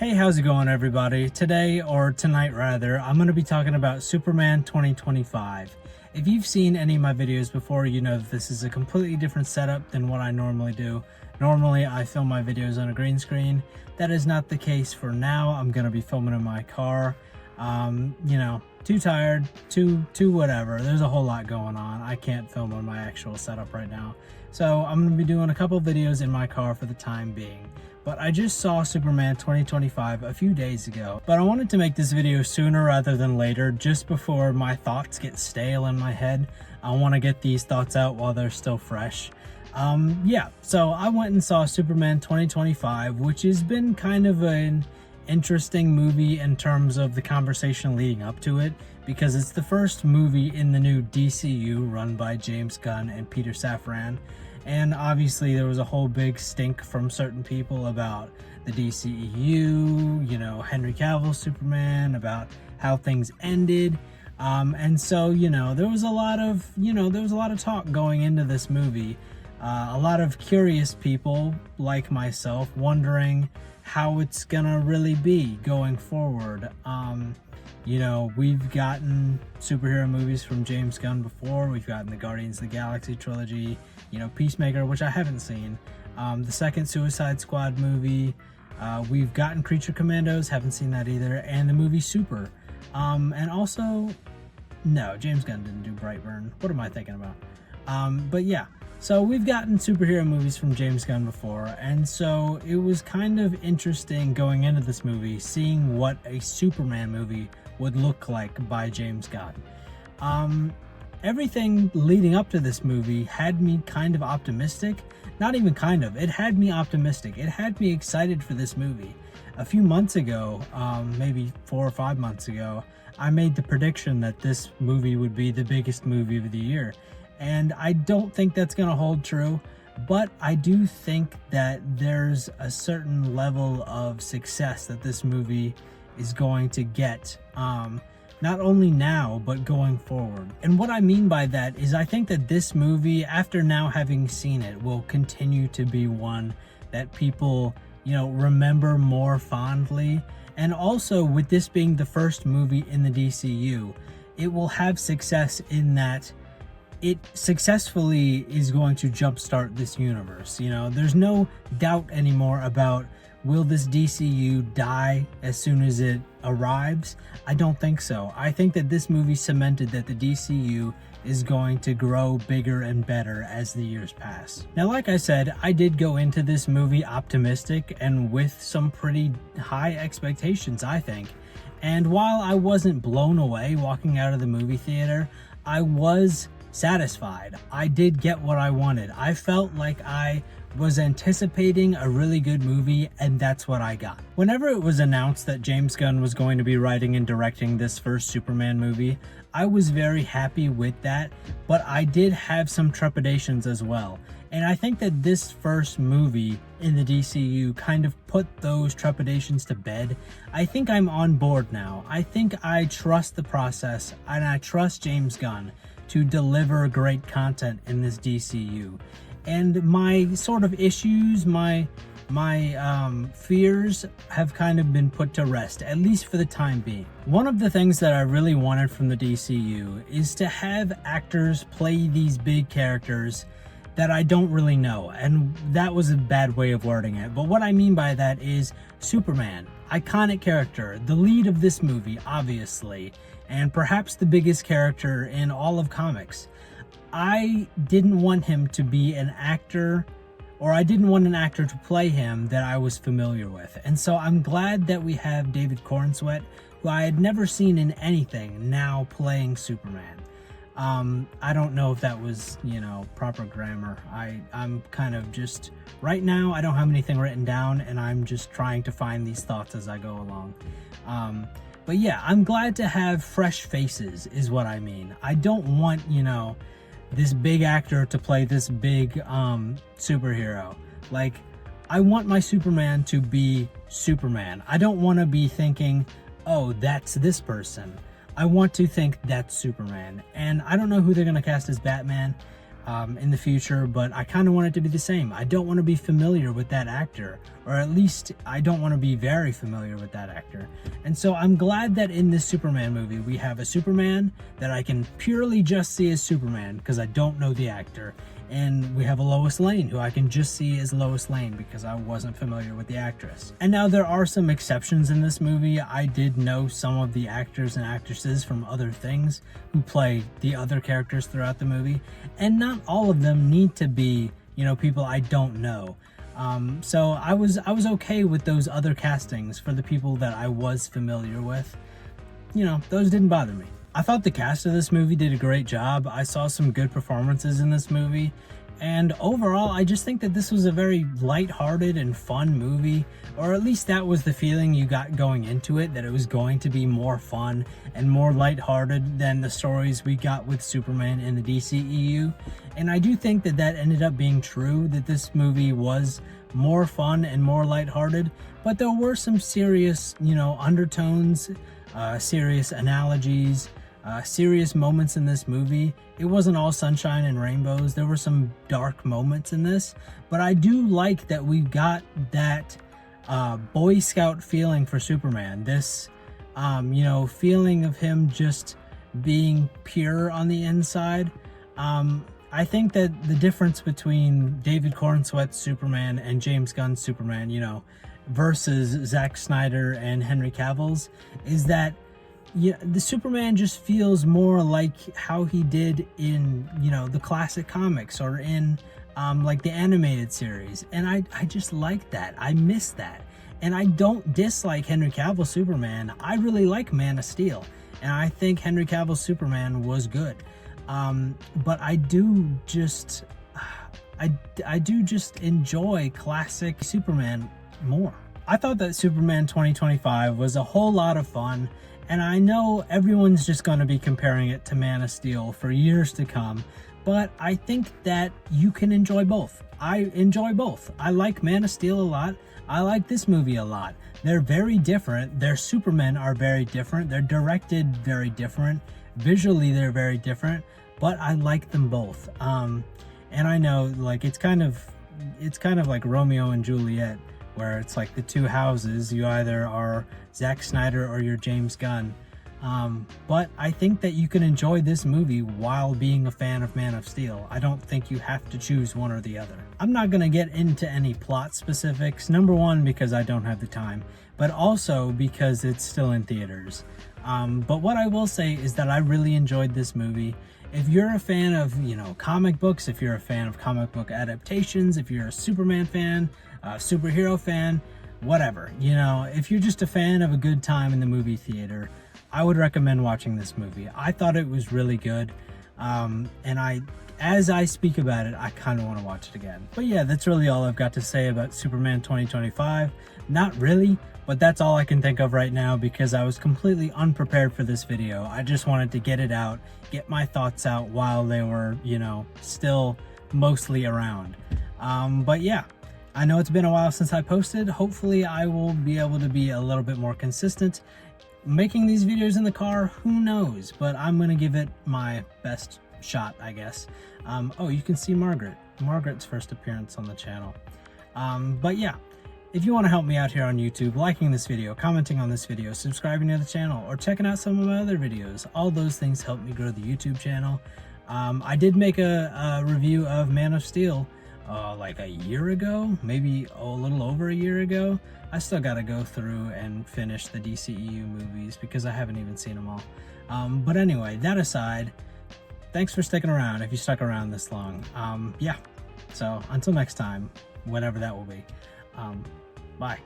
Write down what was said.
Hey, how's it going, everybody? Today, or tonight rather, I'm going to be talking about Superman 2025. If you've seen any of my videos before, you know that this is a completely different setup than what I normally do. Normally, I film my videos on a green screen. That is not the case for now. I'm going to be filming in my car. Too tired, too whatever. There's a whole lot going on. I can't film on my actual setup right now. So I'm going to be doing a couple videos in my car for the time being. But I just saw Superman 2025 a few days ago, but I wanted to make this video sooner rather than later, just before my thoughts get stale in my head. I want to get these thoughts out while they're still fresh. So I went and saw Superman 2025, which has been kind of an interesting movie in terms of the conversation leading up to it, because it's the first movie in the new DCU run by James Gunn and Peter Safran. And obviously there was a whole big stink from certain people about the DCEU, Henry Cavill's Superman, about how things ended. There was a lot of talk going into this movie. A lot of curious people like myself wondering how it's gonna really be going forward. We've gotten superhero movies from James Gunn before. We've gotten the Guardians of the Galaxy trilogy, Peacemaker, which I haven't seen, the second Suicide Squad movie. We've gotten Creature Commandos, haven't seen that either, and the movie Super. No, James Gunn didn't do Brightburn. What am I thinking about? So we've gotten superhero movies from James Gunn before, and so it was kind of interesting going into this movie, seeing what a Superman movie would look like by James Gunn. Everything leading up to this movie had me kind of optimistic. Not even kind of, it had me optimistic. It had me excited for this movie. A few months ago, maybe 4 or 5 months ago, I made the prediction that this movie would be the biggest movie of the year. And I don't think that's going to hold true, but I do think that there's a certain level of success that this movie is going to get, not only now, but going forward. And what I mean by that is I think that this movie, after now having seen it, will continue to be one that people, remember more fondly. And also, with this being the first movie in the DCU, it will have success in that it successfully is going to jumpstart this universe. There's no doubt anymore about, will this DCU die as soon as it arrives? I don't think so. I think that this movie cemented that the DCU is going to grow bigger and better as the years pass. Now, like I said, I did go into this movie optimistic and with some pretty high expectations, I think. And while I wasn't blown away walking out of the movie theater, I was satisfied. I did get what I wanted. I felt like I was anticipating a really good movie, and that's what I got. Whenever it was announced that James Gunn was going to be writing and directing this first Superman movie, I was very happy with that, but I did have some trepidations as well. And I think that this first movie in the DCU kind of put those trepidations to bed. I think I'm on board now. I think I trust the process, and I trust James Gunn to deliver great content in this DCU. And my sort of issues, my fears have kind of been put to rest, at least for the time being. One of the things that I really wanted from the DCU is to have actors play these big characters that I don't really know, and that was a bad way of wording it. But what I mean by that is Superman, iconic character, the lead of this movie, obviously, and perhaps the biggest character in all of comics. I didn't want him to be an actor, or I didn't want an actor to play him that I was familiar with. And so I'm glad that we have David Cornsweet, who I had never seen in anything, now playing Superman. I don't know if that was, proper grammar. I'm kind of just, right now, I don't have anything written down, and I'm just trying to find these thoughts as I go along. But yeah, I'm glad to have fresh faces, is what I mean. I don't want, this big actor to play this big superhero. Like, I want my Superman to be Superman. I don't want to be thinking, oh, that's this person. I want to think that's Superman. And I don't know who they're going to cast as Batman. in the future, but I kind of want it to be the same. I don't want to be familiar with that actor, or at least I don't want to be very familiar with that actor. And so I'm glad that in this Superman movie, we have a Superman that I can purely just see as Superman because I don't know the actor. And we have a Lois Lane who I can just see as Lois Lane because I wasn't familiar with the actress. And now there are some exceptions in this movie. I did know some of the actors and actresses from other things who play the other characters throughout the movie. And not all of them need to be, you know, people I don't know. So I was okay with those other castings for the people that I was familiar with. You know, those didn't bother me. I thought the cast of this movie did a great job. I saw some good performances in this movie. And overall, I just think that this was a very lighthearted and fun movie, or at least that was the feeling you got going into it, that it was going to be more fun and more lighthearted than the stories we got with Superman in the DCEU. And I do think that that ended up being true, that this movie was more fun and more lighthearted, but there were some serious, you know, undertones, serious analogies, serious moments in this movie. It wasn't all sunshine and rainbows. There were some dark moments in this, but I do like that we got that Boy Scout feeling for Superman. This, you know, feeling of him just being pure on the inside. I think that the difference between David Cornsweet's Superman and James Gunn's Superman, you know, versus Zack Snyder and Henry Cavill's, is that, yeah, the Superman just feels more like how he did in, you know, the classic comics or in like the animated series. And I just like that. I miss that. And I don't dislike Henry Cavill's Superman. I really like Man of Steel. And I think Henry Cavill's Superman was good. But I do just, I do just enjoy classic Superman more. I thought that Superman 2025 was a whole lot of fun. And I know everyone's just going to be comparing it to Man of Steel for years to come, but I think that you can enjoy both. I enjoy both. I like Man of Steel a lot. I like this movie a lot. They're very different. Their Supermen are very different. They're directed very different. Visually, they're very different, but I like them both. And I know, like, it's kind of like Romeo and Juliet, where it's like the two houses. You either are Zack Snyder or you're James Gunn. But I think that you can enjoy this movie while being a fan of Man of Steel. I don't think you have to choose one or the other. I'm not going to get into any plot specifics. Number one, because I don't have the time, but also because it's still in theaters. But what I will say is that I really enjoyed this movie. If you're a fan of, you know, comic books, if you're a fan of comic book adaptations, if you're a Superman fan, a superhero fan, whatever, you know, if you're just a fan of a good time in the movie theater, I would recommend watching this movie. I thought it was really good. And as I speak about it, I kind of want to watch it again. But yeah, that's really all I've got to say about Superman 2025. Not really, but that's all I can think of right now because I was completely unprepared for this video. I just wanted to get it out, get my thoughts out while they were, you know, still mostly around. But yeah, I know it's been a while since I posted. Hopefully I will be able to be a little bit more consistent. Making these videos in the car, who knows? But I'm going to give it my best shot, I guess. Oh, you can see Margaret's first appearance on the channel. But yeah, if you want to help me out here on YouTube, liking this video, commenting on this video, subscribing to the channel, or checking out some of my other videos, all those things help me grow the YouTube channel. I did make a review of Man of Steel like a year ago, maybe a little over a year ago. I still got to go through and finish the DCEU movies because I haven't even seen them all. But anyway, that aside, thanks for sticking around if you stuck around this long. Yeah, so until next time, whatever that will be. Bye.